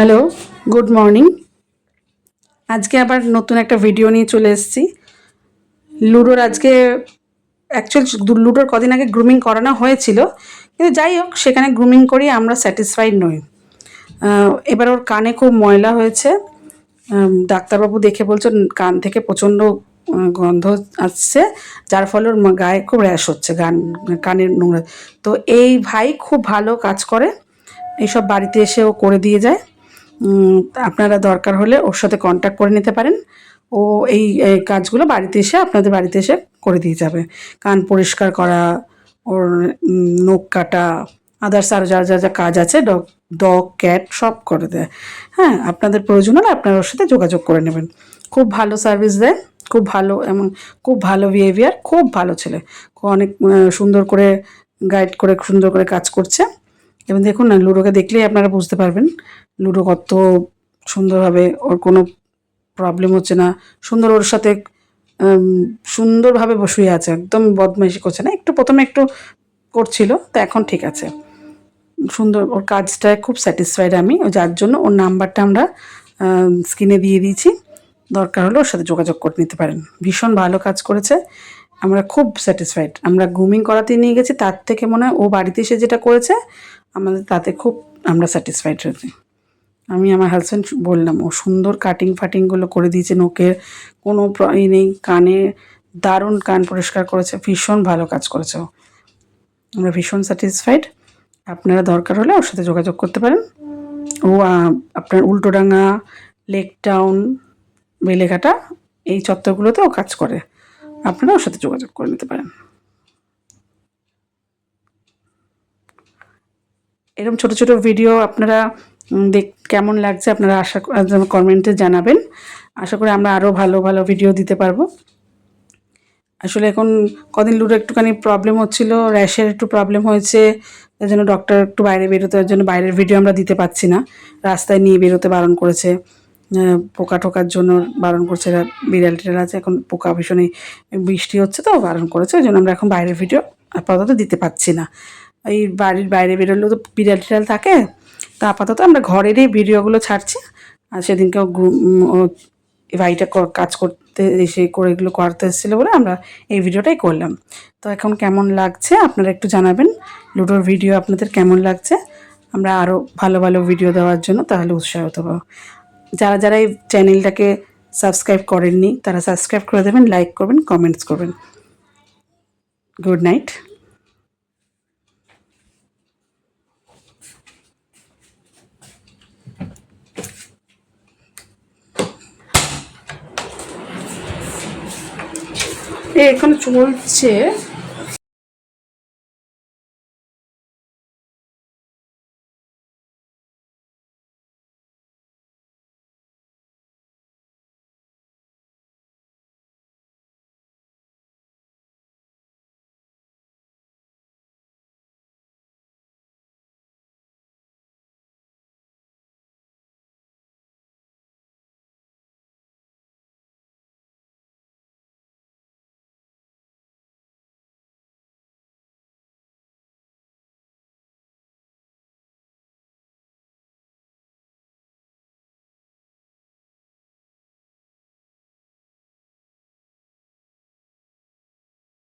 Hello, good morning. আজকে আবার নতুন একটা ভিডিও নিয়ে চলে এসেছি। লুডোর আজকে অ্যাকচুয়ালি লুডোর কদিন আগে গ্রুমিং করানো হয়েছিল, কিন্তু যাই হোক সেখানে গ্রুমিং করি আমরা স্যাটিসফাইড নই। এবার ওর কানে খুব ময়লা হয়েছে। ডাক্তারবাবু দেখে বলছেন কান থেকে প্রচণ্ড গন্ধ আসছে, যার ফলে ওর গায়ে খুব র্যাশ হচ্ছে, কানের নোংরা। তো এই ভাই খুব ভালো কাজ করে, এইসব বাড়িতে এসে ও করে দিয়ে যায়। আপনারা দরকার হলে ওর সাথে কন্ট্যাক্ট করে নিতে পারেন। ও এই কাজগুলো বাড়িতে এসে আপনাদের বাড়িতে এসে করে দিয়ে যাবে। কান পরিষ্কার করা, ওর নখ কাটা, আদার্স আরও যা যা যা কাজ আছে, ডগ ক্যাট সব করে দেয়। হ্যাঁ, আপনাদের প্রয়োজন হলে আপনারা ওর সাথে যোগাযোগ করে নেবেন। খুব ভালো সার্ভিস দেয়, খুব ভালো, এবং খুব ভালো বিহেভিয়ার, খুব ভালো ছেলে। অনেক সুন্দর করে গাইড করে সুন্দর করে কাজ করছে। এবং দেখুন না, লুডোকে দেখলেই আপনারা বুঝতে পারবেন লুডো কত সুন্দরভাবে, ওর কোনো প্রবলেম হচ্ছে না। সুন্দর ওর সাথে সুন্দরভাবে শুয়ে আছে, একদম বদমাইশি করছে না। একটু প্রথমে একটু করছিল, তো এখন ঠিক আছে। সুন্দর ওর কাজটায় খুব স্যাটিসফাইড আমি, যার জন্য ওর নাম্বারটা আমরা স্ক্রিনে দিয়ে দিয়েছি। দরকার হলে ওর সাথে যোগাযোগ করে নিতে পারেন। ভীষণ ভালো কাজ করেছে, আমরা খুব স্যাটিসফাইড। আমরা গ্রুমিং করাতে নিয়ে গেছি, তার থেকে মনে হয় ও বাড়িতে এসে যেটা করেছে আমাদের তাতে খুব আমরা স্যাটিসফাইড হয়েছি। আমি আমার হাজব্যান্ড বললাম, ও সুন্দর কাটিং ফাটিংগুলো করে দিয়েছে, নোকের কোনো নেই, কানে দারুণ কান পরিষ্কার করেছে, ভীষণ ভালো কাজ করেছে ও। আমরা ভীষণ স্যাটিসফাইড। আপনারা দরকার হলে ওর সাথে যোগাযোগ করতে পারেন। ও আপনার উল্টোডাঙ্গা, লেক টাউন, বেলেঘাটা এই চত্বরগুলোতে ও কাজ করে। আপনারা ওর সাথে যোগাযোগ করে নিতে পারেন। এরকম ছোট ছোট ভিডিও আপনারা কেমন লাগছে আপনারা কমেন্টে জানাবেন। আশা করি আমরা আরও ভালো ভালো ভিডিও দিতে পারবো। আসলে এখন কদিন লুডো একটুখানি প্রবলেম হচ্ছিল, র্যাশের একটু প্রবলেম হয়েছে, তার জন্য ডক্টর একটু বাইরে বেরোতে, তার জন্য বাইরের ভিডিও আমরা দিতে পারছি না। রাস্তায় নিয়ে বেরোতে বারণ করেছে, পোকা টোকার জন্য বারণ করছে। বিড়াল টিড়াল আছে, এখন পোকা ভীষণ, বৃষ্টি হচ্ছে তো বারণ করেছে, ওই জন্য আমরা এখন বাইরের ভিডিও আপাতত দিতে পারছি না। এই বাড়ির বাইরে বেরোলেও তো বিড়াল টিড়াল থাকে, তো আপাতত আমরা ঘরেরই ভিডিওগুলো ছাড়ছি। আর সেদিনকেও ভাইটা কাজ করতে এসে করে এগুলো করতে এসেছিলো বলে আমরা এই ভিডিওটাই করলাম। তো এখন কেমন লাগছে আপনারা একটু জানাবেন, লুডোর ভিডিও আপনাদের কেমন লাগছে। আমরা আরও ভালো ভালো ভিডিও দেওয়ার জন্য তাহলে উৎসাহিত হবো। যারা যারা এই চ্যানেলটাকে সাবস্ক্রাইব করেননি তারা সাবস্ক্রাইব করে দেবেন, লাইক করবেন, কমেন্টস করবেন। Good night. এখন চলছে